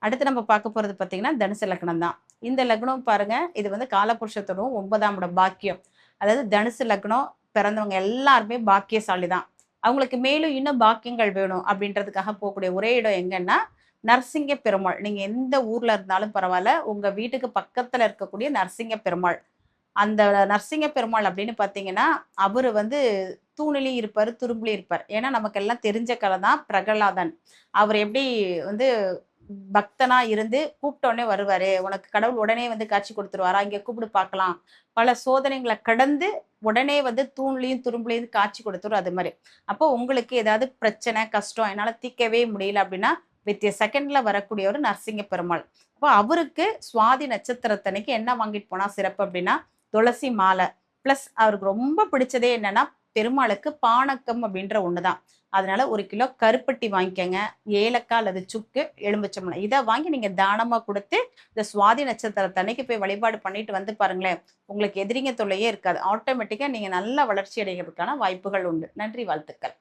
அடுத்து நம்ம பார்க்க போறது பார்த்தீங்கன்னா, தனுசு லக்னம் தான். இந்த லக்னம் பாருங்க, இது வந்து காலபுருஷத்தோடும் 9ஆம் இடம் பாக்கியம். அதாவது தனுசு லக்னம் பிறந்தவங்க எல்லாருமே பாக்கியசாலி தான். அவங்களுக்கு மேலும் இன்னும் பாக்கியங்கள் வேணும் அப்படின்றதுக்காக போகக்கூடிய ஒரே இடம் எங்கன்னா, நரசிங்க பெருமாள். நீங்க எந்த ஊர்ல இருந்தாலும் பரவால்ல, உங்க வீட்டுக்கு பக்கத்துல இருக்கக்கூடிய நரசிங்க பெருமாள். அந்த நரசிங்க பெருமாள் அப்படின்னு பார்த்தீங்கன்னா, அவரு வந்து தூணிலயும் இருப்பாரு, துரும்புலயும் இருப்பார். ஏன்னா நமக்கெல்லாம் தெரிஞ்ச கதை தான் பிரகலாதன். அவர் எப்படி வந்து பக்தனா இருந்து கூப்பிட்ட உடனே வருவாரு. உனக்கு கடவுள் உடனே வந்து காட்சி குடுத்துருவாரா? இங்க கூப்பிடு பார்க்கலாம். பல சோதனைகள கடந்து உடனே வந்து தூண்லயும், துரும்புலயும் காட்சி குடுத்துரும் அது மாரி. அப்போ உங்களுக்கு ஏதாவது பிரச்சனை, கஷ்டம் என்னால தீர்க்கவே முடியல அப்டின்னா, வித் எ செகண்ட்ல வரக்கூடியவரு நரசிங்க பெருமாள். அப்போ அவருக்கு சுவாதி நட்சத்திரத்தன்னைக்கு என்ன வாங்கிட்டு போனா சிறப்பு அப்டின்னா, துளசி மாலை. பிளஸ் அவருக்கு ரொம்ப பிடிச்சதே என்னன்னா, பெருமாளுக்கு பானக்கம் அப்டின்ற ஒண்ணு தான். அதனால 1 கிலோ கருப்பட்டி வாங்கிக்கங்க. ஏலக்காய் அல்லது சுக்கு, எலுமிச்சம்பழம். இத வாங்கி நீங்க தானமா குடுத்து, இந்த சுவாதி நட்சத்திரத்தன்னைக்கு போய் வழிபாடு பண்ணிட்டு வந்து பாருங்களேன். உங்களுக்கு எதிரிங்க தொல்லையே இருக்காது. ஆட்டோமேட்டிக்கா நீங்க நல்ல வளர்ச்சி அடைகிறதுக்கான வாய்ப்புகள் உண்டு. நன்றி, வாழ்த்துக்கள்.